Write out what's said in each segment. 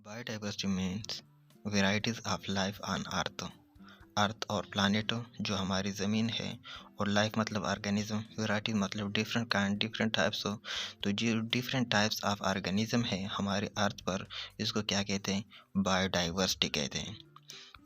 Biodiversity means varieties of life on earth. Earth और planet जो हमारी ज़मीन है, और लाइफ मतलब ऑर्गेनिज्म, वेराइटी मतलब डिफरेंट काइंड डिफरेंट टाइप्स हो। तो जो डिफरेंट टाइप्स ऑफ ऑर्गेनिज्म है हमारे अर्थ पर, इसको क्या कहते हैं? बायोडाइवर्सिटी कहते हैं।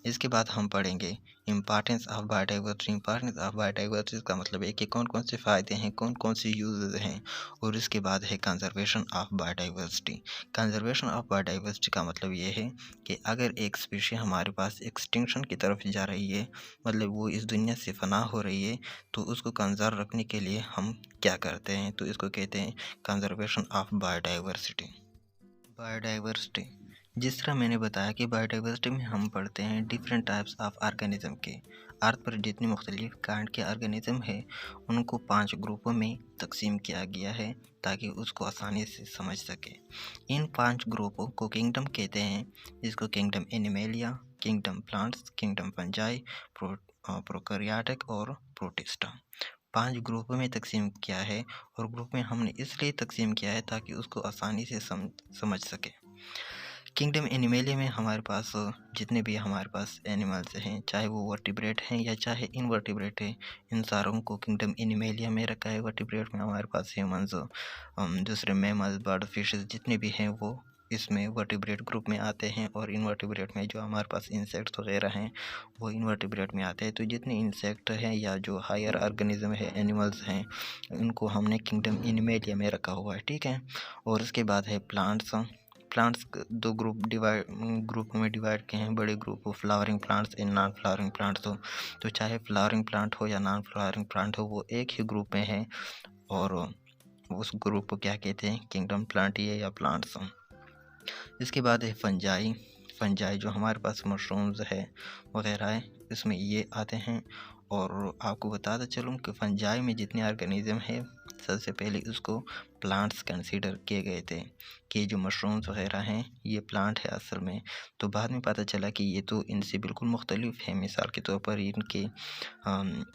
इसके बाद हम पढ़ेंगे importance of biodiversity. Importance of biodiversity का मतलब है कि कौन कौन से फ़ायदे हैं, कौन कौन से यूजेस हैं। और इसके बाद है conservation of biodiversity. Conservation of biodiversity का मतलब ये है कि अगर एक स्पीशी हमारे पास एक्सटिंक्शन की तरफ जा रही है, मतलब वो इस दुनिया से फना हो रही है, तो उसको कंजर्व रखने के लिए हम क्या करते हैं? तो इसको कहते हैं कंजर्वेशन ऑफ बायोडाइवर्सिटी। बायोडाइवर्सिटी, जिस तरह मैंने बताया कि बायोडाइवर्सिटी में हम पढ़ते हैं डिफरेंट टाइप्स ऑफ ऑर्गेनिज्म के। अर्थ पर जितनी मुख्तलिफ काइंड के ऑर्गेनिज्म है, उनको 5 ग्रुपों में तकसीम किया गया है ताकि उसको आसानी से समझ सके। इन 5 ग्रुपों को किंगडम कहते हैं, जिसको kingdom animalia, kingdom plants, kingdom fungi, prokaryotic और प्रोटिस्टा। 5 ग्रुपों में तकसीम किया है, और ग्रुप में हमने इसलिए तकसीम किया है ताकि उसको आसानी से समझ सके। किंगडम एनिमेलिया में हमारे पास जितने भी हमारे पास एनिमल्स हैं, चाहे वो वर्टिब्रेट हैं या चाहे इनवर्टिब्रेट हैं, इन सारों को किंगडम एनिमेलिया में रखा है। वर्टिब्रेट में हमारे पास ह्यूमंस, दूसरे मैमल्स, बर्ड, फिशेस जितने भी हैं वो इसमें वर्टिब्रेट ग्रुप में आते हैं। और इनवर्टिब्रेट में जो हमारे पास इंसेक्ट्स वगैरह हैं, वो इनवर्टिब्रेट में आते हैं। तो जितने इंसेक्ट हैं या जो हायर ऑर्गेनिज्म है, एनिमल्स हैं, उनको हमने किंगडम एनिमेलिया में रखा हुआ है, ठीक है। और उसके बाद है प्लांट्स। प्लांट्स दो ग्रुप में डिवाइड किए हैं, बड़े group, flowering plants and non flowering plants. तो चाहे फ्लावरिंग प्लांट हो या नॉन फ्लावरिंग प्लांट हो, वो एक ही ग्रुप में है, और उस ग्रुप को क्या कहते हैं? किंगडम प्लांटिए या प्लांट्स। इसके बाद है फंजाई। फंजाई जो हमारे पास मशरूम्स है वगैरह है, इसमें ये आते हैं। और आपको बताता चलूँ कि फंजाई में जितने ऑर्गेनिज्म है, सबसे पहले उसको प्लांट्स कंसीडर किए गए थे कि जो मशरूम्स वगैरह हैं ये प्लांट है असल में। तो बाद में पता चला कि ये तो इनसे बिल्कुल मुख्तलिफ है। मिसाल के तौर पर इनके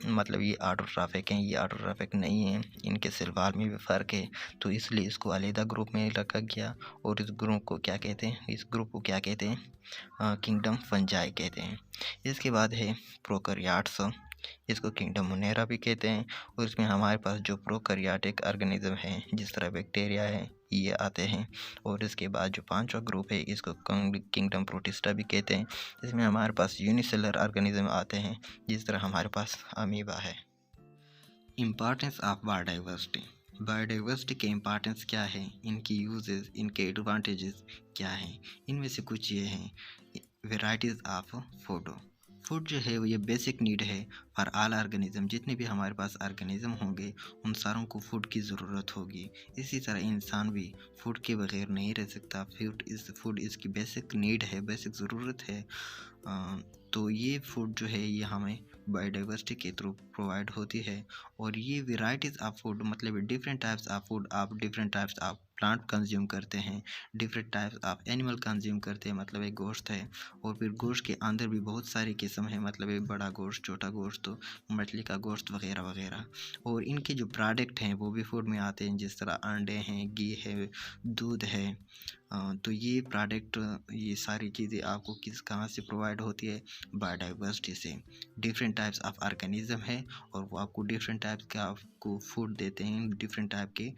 मतलब ये ऑटोट्रॉफिक हैं, ये ऑटोट्रॉफिक नहीं हैं, इनके सिलवार में भी फ़र्क है। तो इसलिए इसको अलहदा ग्रुप में रखा गया, और इस ग्रुप को क्या कहते हैं? इस ग्रुप को क्या कहते हैं? किंगडम फंजाई कहते हैं। इसके बाद है प्रोकैरियोट्स, इसको किंगडम मोनेरा भी कहते हैं। और इसमें हमारे पास जो प्रोकैरियोटिक ऑर्गेनिज्म हैं, जिस तरह बैक्टीरिया है, ये आते हैं। और इसके बाद जो 5वां ग्रुप है, इसको किंगडम प्रोटिस्टा भी कहते हैं। इसमें हमारे पास यूनिसेलर ऑर्गेनिज्म आते हैं, जिस तरह हमारे पास अमीबा है। Importance of biodiversity. बायोडाइवर्सिटी के इम्पॉर्टेंस क्या है, इनकी यूजेस, इनके एडवांटेजेस क्या हैं? इनमें से कुछ ये हैं। Varieties of food. फूड जो है वो ये बेसिक नीड है फॉर ऑल ऑर्गेनिज्म। जितने भी हमारे पास ऑर्गेनिज्म होंगे, उन सारों को फूड की ज़रूरत होगी। इसी तरह इंसान भी फूड के बगैर नहीं रह सकता। फूड इसकी बेसिक नीड है, बेसिक ज़रूरत है। तो ये फूड जो है ये हमें बायोडाइवर्सिटी के थ्रू प्रोवाइड होती है। और ये वेराइटीज़ ऑफ फूड मतलब डिफरेंट टाइप्स ऑफ फूड, आप different types of plant consume करते हैं, different types of animal consume करते हैं, मतलब एक गोश्त है। और फिर गोश्त के अंदर भी बहुत सारी किस्म है, मतलब एक बड़ा गोश्त, छोटा गोश्त, तो मछली का गोश्त वगैरह वगैरह। और इनके जो प्रोडक्ट हैं वो भी फूड में आते हैं, जिस तरह अंडे हैं, घी है, दूध है। तो ये प्रोडक्ट, ये सारी चीज़ें आपको कहाँ से प्रोवाइड होती है? बायोडाइवर्सिटी से। डिफरेंट टाइप्स ऑफ ऑर्गेनिज्म है, और वो आपको डिफरेंट टाइप्स का आपको फूड देते हैं, डिफरेंट टाइप के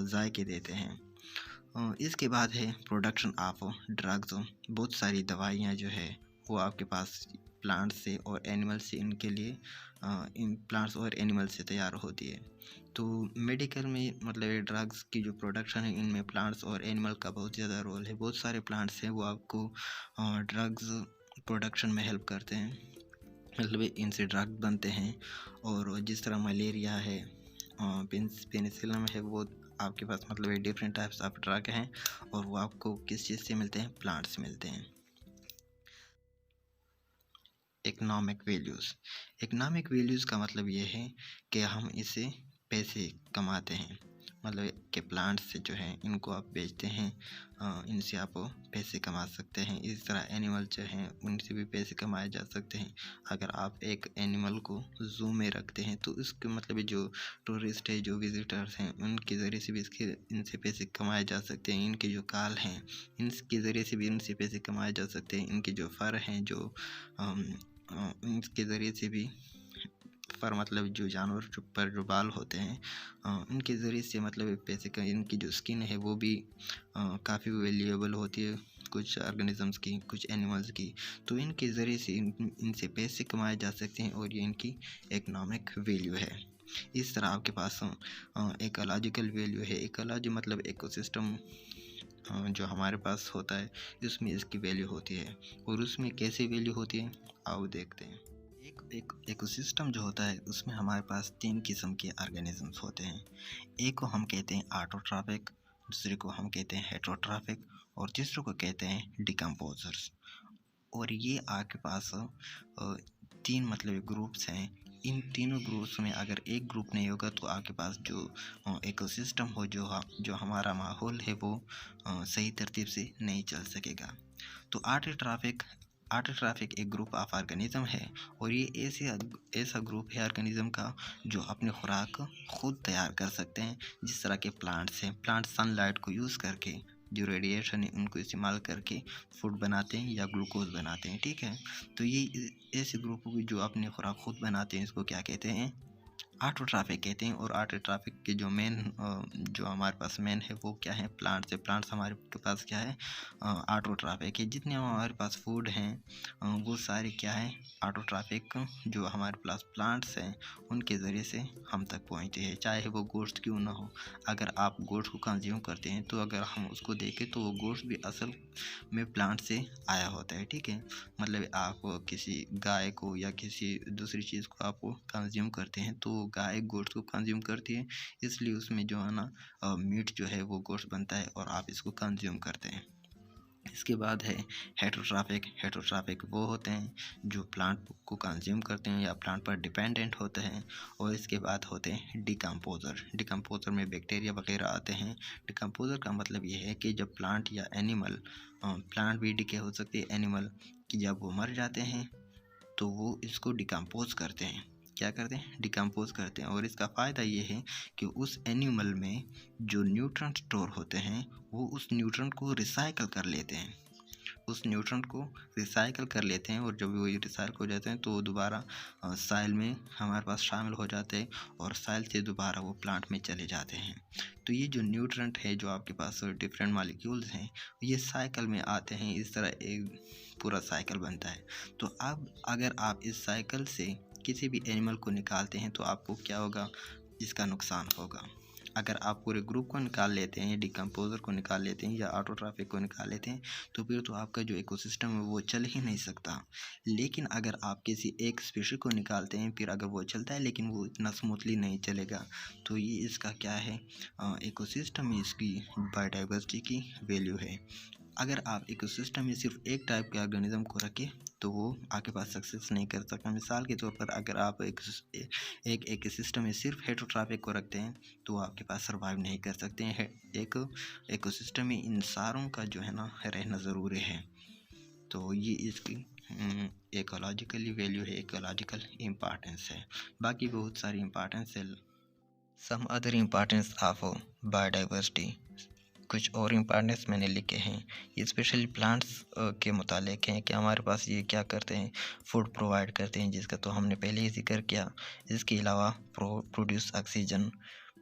जायके देते हैं। इसके बाद है प्रोडक्शन ऑफ ड्रग्स। बहुत सारी दवाइयाँ जो है वो आपके पास प्लांट से और एनिमल से, इनके लिए इन प्लांट्स और एनिमल से तैयार होती है। तो मेडिकल में मतलब ये ड्रग्स की जो प्रोडक्शन है, इनमें प्लांट्स और एनिमल का बहुत ज़्यादा रोल है। बहुत सारे प्लांट्स हैं वो आपको ड्रग्स प्रोडक्शन में हेल्प करते हैं, मतलब इनसे ड्रग बनते हैं। और जिस तरह मलेरिया है, पेनिसिलिन है, वो आपके पास मतलब ये डिफरेंट टाइप्स ऑफ ड्रग हैं, और वो आपको किस चीज़ से मिलते हैं? प्लांट से मिलते हैं। Economic values. इकोनॉमिक वैल्यूज़ का मतलब ये है कि हम इससे पैसे कमाते हैं। मतलब के प्लांट्स से जो हैं इनको आप बेचते हैं, इनसे आप पैसे कमा सकते हैं। इस तरह एनिमल जो हैं उनसे भी पैसे कमाए जा सकते हैं। अगर आप एक एनिमल को ज़ू में रखते हैं तो इसके मतलब जो टूरिस्ट है, जो विजिटर्स हैं, उनके ज़रिए से भी इनसे पैसे कमाए जा सकते हैं। इनके जो काल हैं इनके ज़रिए से भी इनसे पैसे कमाए जा सकते हैं। इनके जो फर हैं, जो इनके ज़रिए से भी पर मतलब जो जानवर पर जो बाल होते हैं, इनके ज़रिए से मतलब पैसे का, इनकी जो स्किन है वो भी काफ़ी वैल्यूएबल होती है कुछ ऑर्गेनिजम्स की, कुछ एनिमल्स की। तो इनके ज़रिए से इनसे पैसे कमाए जा सकते हैं और ये इनकी इकोनॉमिक वैल्यू है। इस तरह आपके पास इकोलॉजिकल वैल्यू है। इकोलॉजी मतलब इकोसिस्टम जो हमारे पास होता है उसमें इसकी वैल्यू होती है। और उसमें कैसे वैल्यू होती है आओ देखते हैं। एक इकोसिस्टम जो होता है उसमें हमारे पास 3 किस्म के ऑर्गेनिजम्स होते हैं। एक को हम कहते हैं ऑटोट्रॉफिक, दूसरे को हम कहते हैं हेटरोट्रॉफिक और तीसरे को कहते हैं डिकम्पोजर्स। और ये आपके पास 3 मतलब ग्रुप्स हैं। इन तीनों ग्रुप्स में अगर एक ग्रुप नहीं होगा तो आपके पास जो इकोसिस्टम हो, जो हमारा माहौल है वो सही तरतीब से नहीं चल सकेगा। तो ऑटोट्रॉफिक एक ग्रुप ऑफ ऑर्गेनिज्म है और ये ऐसा ग्रुप है ऑर्गेनिज्म का जो अपनी खुराक खुद तैयार कर सकते हैं। जिस तरह के प्लांट्स हैं, प्लांट सनलाइट को यूज़ करके, जो रेडिएशन है उनको इस्तेमाल करके फूड बनाते हैं या ग्लूकोज बनाते हैं, ठीक है। तो ये ऐसे ग्रुप जो अपनी खुराक खुद बनाते हैं इसको क्या कहते हैं, ऑटोट्रॉफिक कहते हैं। और ऑटोट्रॉफिक के जो जो हमारे पास मेन है वो क्या है, प्लांट्स है। प्लांट्स हमारे के पास क्या है, ऑटोट्रॉफिक है। जितने हमारे पास फूड हैं वो सारे क्या है, ऑटोट्रॉफिक। जो हमारे पास प्लांट्स हैं उनके ज़रिए से हम तक पहुँचते हैं, चाहे वो गोश्त क्यों ना हो। अगर आप गोश्त को कंज्यूम करते हैं तो अगर हम उसको देखें तो वो गोश्त भी असल में प्लांट से आया होता है, ठीक है। मतलब आप किसी गाय को या किसी दूसरी चीज़ को आप कंज्यूम करते हैं तो गाय गोश्त को कंज्यूम करती है, इसलिए उसमें जो है ना मीट जो है वो गोश्त बनता है और आप इसको कंज्यूम करते हैं। इसके बाद है हेटरोट्रॉफिक वो होते हैं जो प्लांट को कंज्यूम करते हैं या प्लांट पर डिपेंडेंट होते हैं। और इसके बाद होते हैं डिकम्पोज़र में बैक्टीरिया वगैरह आते हैं। डिकम्पोज़र का मतलब ये है कि जब प्लांट या एनिमल, प्लांट भी डिके हो सकते हैं, एनिमल कि जब वो मर जाते हैं तो वो इसको डिकम्पोज करते हैं। क्या करते हैं, डिकम्पोज करते हैं। और इसका फ़ायदा ये है कि उस एनिमल में जो न्यूट्रन स्टोर होते हैं वो उस न्यूट्रन को रिसाइकल कर लेते हैं, और जब वो रिसाइकल हो जाते हैं तो वो दोबारा साइल में हमारे पास शामिल हो जाते हैं और साइल से दोबारा वो प्लांट में चले जाते हैं। तो ये जो न्यूट्रंट है, जो आपके पास डिफरेंट मॉलिक्यूल्स हैं, ये साइकिल में आते हैं। इस तरह एक पूरा साइकिल बनता है। तो अब अगर आप इस साइकिल से किसी भी एनिमल को निकालते हैं तो आपको क्या होगा, इसका नुकसान होगा। अगर आप पूरे ग्रुप को निकाल लेते हैं, डिकम्पोज़र को निकाल लेते हैं या ऑटोट्रॉफिक को निकाल लेते हैं तो फिर तो आपका जो इकोसिस्टम है वो चल ही नहीं सकता। लेकिन अगर आप किसी एक स्पीशीज़ को निकालते हैं, फिर अगर वो चलता है लेकिन वो इतना स्मूथली नहीं चलेगा। तो ये इसका क्या है, इकोसिस्टम में इसकी बायोडाइवर्सिटी की वैल्यू है। अगर आप इकोसिस्टम में सिर्फ एक टाइप के ऑर्गेनिज्म को रखें तो वो आपके पास सक्सेस नहीं कर सकता। मिसाल के तौर पर अगर आप एक इकोसिस्टम में सिर्फ हेटरोट्रॉफिक को रखते हैं तो आपके पास सर्वाइव नहीं कर सकते हैं। एक इकोसिस्टम में इन सारों का जो है ना रहना ज़रूरी है। तो ये इसकी इकोलॉजिकली वैल्यू है, इकोलॉजिकल इम्पॉर्टेंस है। बाकी बहुत सारी इम्पॉर्टेंस है। Some other importance of biodiversity, कुछ और इम्पॉर्टेंस मैंने लिखे हैं। ये स्पेशली प्लांट्स के मुतालिक हैं कि हमारे पास ये क्या करते हैं, फूड प्रोवाइड करते हैं, जिसका तो हमने पहले ही जिक्र किया। इसके अलावा produce oxygen,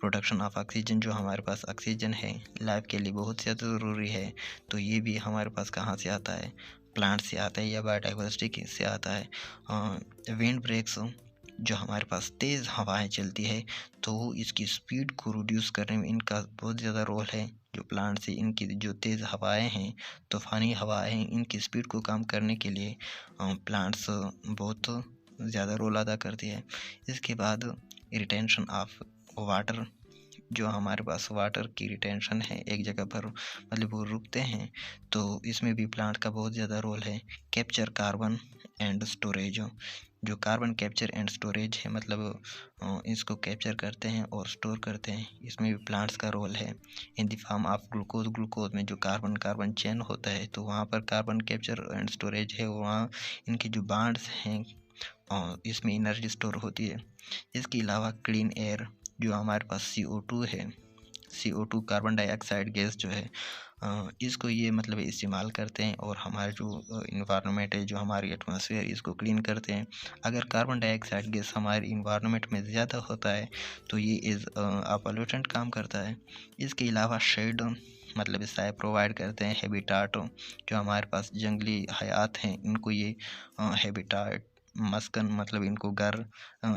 production of oxygen, जो हमारे पास ऑक्सीजन है लाइफ के लिए बहुत ज़्यादा ज़रूरी है। तो ये भी हमारे पास कहाँ से आता है, प्लांट से आता है या बायोडाइवर्सिटी से आता है। विंड ब्रेक्स, जो हमारे पास तेज़ हवाएं चलती है तो इसकी स्पीड को रिड्यूस करने में इनका बहुत ज़्यादा रोल है। जो प्लांट से इनकी जो तेज़ हवाएं हैं, तूफ़ानी हवाएं हैं, इनकी स्पीड को कम करने के लिए प्लांट्स बहुत ज़्यादा रोल अदा करती है। इसके बाद रिटेंशन ऑफ वाटर, जो हमारे पास वाटर की रिटेंशन है एक जगह पर, मतलब वो रुकते हैं, तो इसमें भी प्लांट का बहुत ज़्यादा रोल है। कैप्चर कार्बन एंड स्टोरेज, जो कार्बन कैप्चर एंड स्टोरेज है, मतलब इसको कैप्चर करते हैं और स्टोर करते हैं, इसमें भी प्लांट्स का रोल है। In the form of glucose, glucose में जो कार्बन कार्बन चेन होता है, तो वहाँ पर कार्बन कैप्चर एंड स्टोरेज है, वहाँ इनके जो बॉन्ड्स हैं इसमें एनर्जी स्टोर होती है। इसके अलावा क्लीन एयर, जो हमारे पास CO2 है, CO2 कार्बन डाइऑक्साइड गैस जो है, इसको ये मतलब इस्तेमाल करते हैं और हमारा जो इन्वायरमेंट है, जो हमारी एटमॉस्फेयर, इसको क्लीन करते हैं। अगर कार्बन डाइऑक्साइड गैस हमारे इन्वायरमेंट में ज़्यादा होता है तो ये इज़ पॉल्यूटेंट काम करता है। इसके अलावा शेड, मतलब साया प्रोवाइड करते हैं। हैबिटाट, जो हमारे पास जंगली हयात हैं, इनको ये हैबिटाट, मस्कन, मतलब इनको घर,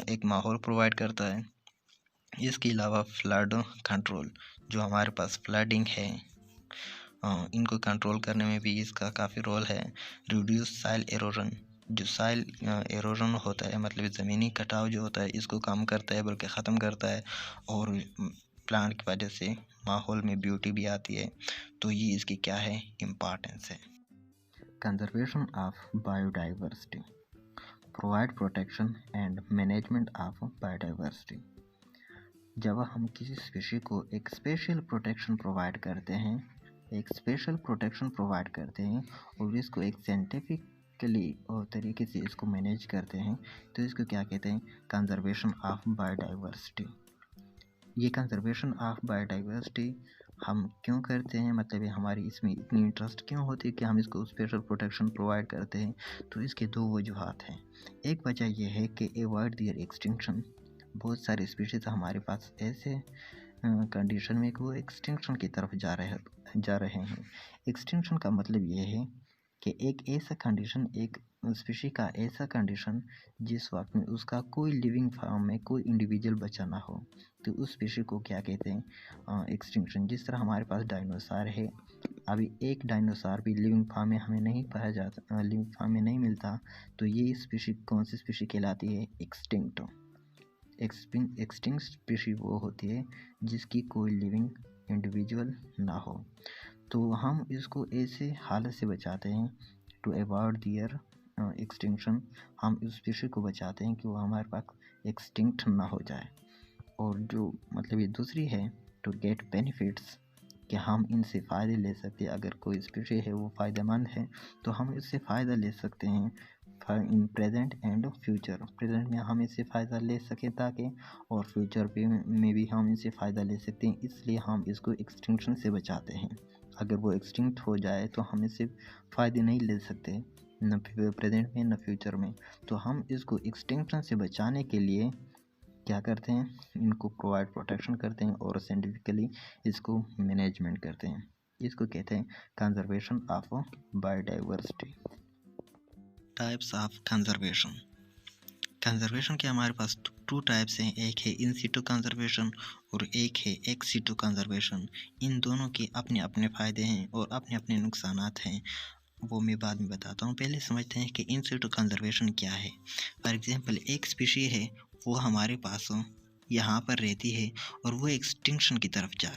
एक माहौल प्रोवाइड करता है। इसके अलावा फ्लड कंट्रोल, जो हमारे पास फ्लडिंग है, इनको कंट्रोल करने में भी इसका काफ़ी रोल है। रिड्यूस साइल एरोजन, जो साइल एरोजन होता है, मतलब ज़मीनी कटाव जो होता है, इसको कम करता है, बल्कि ख़त्म करता है। और प्लांट की वजह से माहौल में ब्यूटी भी आती है। तो ये इसकी क्या है, इम्पॉर्टेंस है। Conservation of biodiversity, provide protection and management of biodiversity. जब हम किसी स्पीशी को एक स्पेशल प्रोटेक्शन प्रोवाइड करते हैं, और इसको एक साइंटिफिकली और तरीके से इसको मैनेज करते हैं, तो इसको क्या कहते हैं, कंजर्वेशन ऑफ बायोडाइवर्सिटी। ये कंजर्वेशन ऑफ बायोडाइवर्सिटी हम क्यों करते हैं, मतलब ये हमारी इसमें इतनी इंटरेस्ट क्यों होती है कि हम इसको स्पेशल प्रोटेक्शन प्रोवाइड करते हैं। तो इसके दो वजूहत हैं। एक वजह यह है कि अवॉइड देयर एक्सटिंक्शन। बहुत सारे स्पीशीज़ हमारे पास ऐसे कंडीशन में कि वो एक्सटिंक्शन की तरफ जा रहे हैं। एक्सटिंक्शन का मतलब ये है कि एक ऐसा कंडीशन, एक स्पीशी का ऐसा कंडीशन जिस वक्त में उसका कोई लिविंग फॉर्म में कोई इंडिविजुअल बचा ना हो, तो उस स्पीशी को क्या कहते हैं, एक्सटिंक्शन। जिस तरह हमारे पास डायनासोर है, अभी एक डायनासोर भी लिविंग फॉर्म में हमें नहीं पाया जाता, लिविंग फॉर्म में नहीं मिलता, तो ये स्पीशी कौन सी स्पीशी कहलाती है, एक्सटिंक्ट। एक्सटिंक्ट स्पीशी वो होती है जिसकी कोई लिविंग इंडिविजुअल ना हो। तो हम इसको ऐसे हालत से बचाते हैं, टू अवॉइड दियर एक्सटिंक्शन। हम इस स्पीशी को बचाते हैं कि वो हमारे पास एक्सटिंक्ट ना हो जाए। और जो मतलब ये दूसरी है, टू गेट बेनिफिट्स, कि हम इनसे फ़ायदे ले सकते हैं। अगर कोई स्पीशी है वो फ़ायदेमंद है तो हम इससे फ़ायदा ले सकते हैं in present and future. Present में हम इससे फ़ायदा ले सकें ताकि, और फ्यूचर में भी हम इससे फ़ायदा ले सकते हैं, इसलिए हम इसको एक्सटिंक्शन से बचाते हैं। अगर वो एक्सटिंक्ट हो जाए तो हम इससे फ़ायदे नहीं ले सकते, न प्रेजेंट में न फ्यूचर में। तो हम इसको एक्सटिंक्शन से बचाने के लिए क्या करते हैं, इनको प्रोवाइड प्रोटेक्शन करते हैं और साइंटिफिकली इसको मैनेजमेंट करते हैं। इसको कहते हैं conservation of biodiversity. Types of conservation. Conservation के हमारे पास टू टाइप्स हैं, एक है इन सिटू कंजर्वेशन और एक है एक्स सिटू कंजर्वेशन। इन दोनों के अपने अपने फ़ायदे हैं और अपने अपने नुकसानात हैं, वो मैं बाद में बताता हूँ। पहले समझते हैं कि इन सिटू कंजर्वेशन क्या है। फॉर एग्जांपल, एक स्पीशी है, वो हमारे पास यहाँ पर रहती है और वो एक्सटिंक्शन की तरफ जा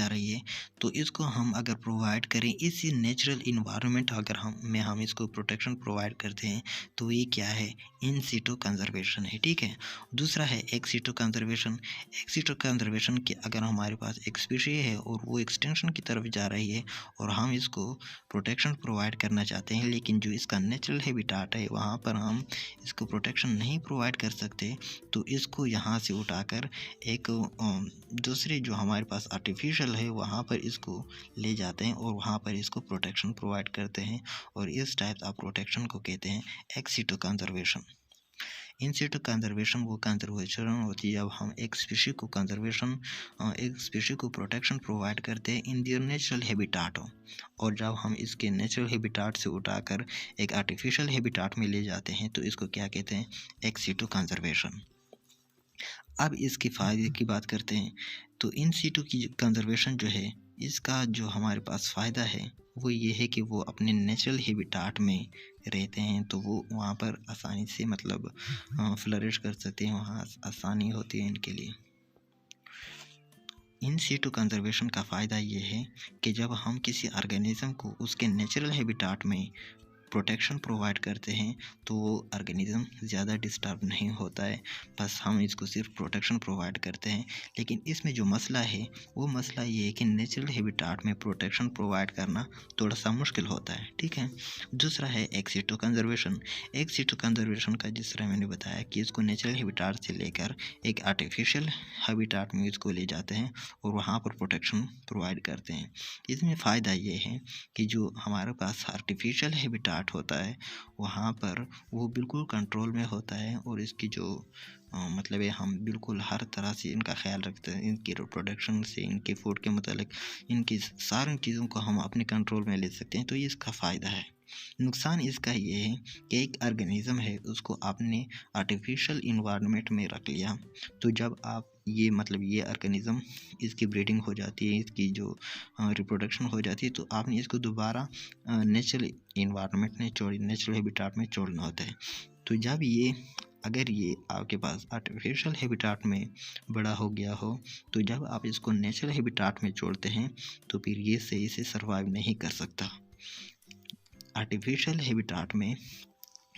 रही है, तो इसको हम अगर प्रोवाइड करें, इसी नेचुरल इन्वायरमेंट अगर हम इसको प्रोटेक्शन प्रोवाइड करते हैं, तो ये क्या है, इन सिटू कंजर्वेशन है। ठीक है। दूसरा है ex situ conservation. Ex situ conservation के अगर हमारे पास एक स्पीशी है और वो एक्सटेंशन की तरफ जा रही है और हम इसको प्रोटेक्शन प्रोवाइड करना चाहते हैं, लेकिन जो इसका नेचुरल हैबिटाट है वहाँ पर हम इसको प्रोटेक्शन नहीं प्रोवाइड कर सकते, तो इसको यहाँ से उठाकर एक दूसरे जो हमारे पास आर्टिफिशियल है वहाँ पर इसको ले जाते हैं और वहाँ पर इसको प्रोटेक्शन प्रोवाइड करते हैं, और इस टाइप ऑफ प्रोटेक्शन को कहते हैं एक्स सिटू कंजर्वेशन। इन सिटू कंजर्वेशन वो कंजर्वेशन होती है जब हम एक स्पीशी को प्रोटेक्शन प्रोवाइड करते हैं इन दियर नेचुरल हैबिटाट, और जब हम इसके नेचुरल हैबिटाट से उठाकर एक आर्टिफिशियल हैबिटाट में ले जाते हैं, तो इसको क्या कहते हैं, एक्स सिटू कंजर्वेशन। अब इसके फ़ायदे की बात करते हैं, तो इन सिटू की कंजर्वेशन जो है, इसका जो हमारे पास फ़ायदा है वो ये है कि वो अपने नेचुरल हैबिटाट में रहते हैं, तो वो वहाँ पर आसानी से मतलब फ्लरिश कर सकते हैं, वहाँ आसानी होती है इनके लिए। इन सीटू कंजर्वेशन का फ़ायदा ये है कि जब हम किसी ऑर्गेनिज़म को उसके नेचुरल हैबिटाट में प्रोटेक्शन प्रोवाइड करते हैं तो वो ऑर्गेनिज़म ज़्यादा डिस्टर्ब नहीं होता है, बस हम इसको सिर्फ प्रोटेक्शन प्रोवाइड करते हैं। लेकिन इसमें जो मसला है वो मसला ये है कि नेचुरल हैबिटाट में प्रोटेक्शन प्रोवाइड करना थोड़ा सा मुश्किल होता है, ठीक है। दूसरा है ex situ conservation. Ex situ conservation का जिस तरह मैंने बताया कि इसको नेचुरल हैबिटाट से लेकर एक आर्टिफिशियल हैबिटाट में इसको ले जाते हैं और वहाँ पर प्रोटेक्शन प्रोवाइड करते हैं। इसमें फ़ायदा ये है कि जो हमारे पास आर्टिफिशियल हैबिटाट होता है वहाँ पर वो बिल्कुल कंट्रोल में होता है और इसकी जो मतलब है हम बिल्कुल हर तरह से इनका ख्याल रखते हैं, इनकी रिप्रोडक्शन से इनके फूड के मतलब इनकी सारी चीज़ों को हम अपने कंट्रोल में ले सकते हैं, तो ये इसका फ़ायदा है। नुकसान इसका ये है कि एक ऑर्गेनिज़म है उसको आपने आर्टिफिशियल इन्वायरमेंट में रख लिया, तो जब आप ये मतलब ये ऑर्गेनिज़म इसकी ब्रीडिंग हो जाती है, इसकी जो रिप्रोडक्शन हो जाती है, तो आपने इसको दोबारा नेचुरल इन्वायरमेंट में नेचुरल हैबिटाट में छोड़ना होता है। तो जब ये अगर ये आपके पास आर्टिफिशियल हैबिटाट में बड़ा हो गया हो, तो जब आप इसको नेचुरल हैबिटाट में छोड़ते हैं तो फिर ये सही से सर्वाइव नहीं कर सकता। आर्टिफिशियल हैबिटाट में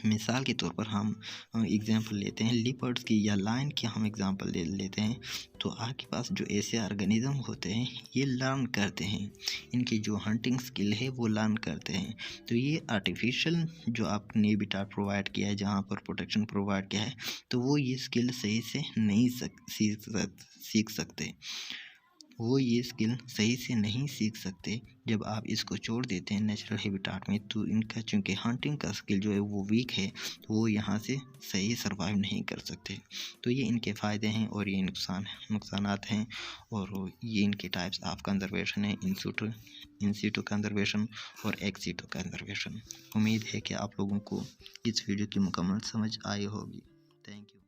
मिसाल के तौर पर हम एग्ज़ाम्पल लेते हैं लिपर्ड्स की या लायन की हम एग्ज़ाम्पल ले लेते हैं, तो आपके पास जो ऐसे ऑर्गेनिज़म होते हैं ये लर्न करते हैं, इनकी जो हंटिंग स्किल है वो लर्न करते हैं। तो ये आर्टिफिशियल जो आपने हैबिटाट प्रोवाइड किया है, जहाँ पर प्रोटेक्शन प्रोवाइड किया है, तो वो ये स्किल सही से नहीं सीख सकते, वो ये स्किल सही से नहीं सीख सकते। जब आप इसको छोड़ देते हैं नेचुरल हैबिटाट में, तो इनका चूँकि हंटिंग का स्किल जो है वो वीक है, तो वो यहाँ से सही सर्वाइव नहीं कर सकते। तो ये इनके फ़ायदे हैं और ये नुकसानात हैं, और ये इनके टाइप्स ऑफ कंजर्वेशन है, इन सिटू कंजर्वेशन और एक्स सिटू कंजर्वेशन। उम्मीद है कि आप लोगों को इस वीडियो की मुकम्मल समझ आई होगी। Thank you.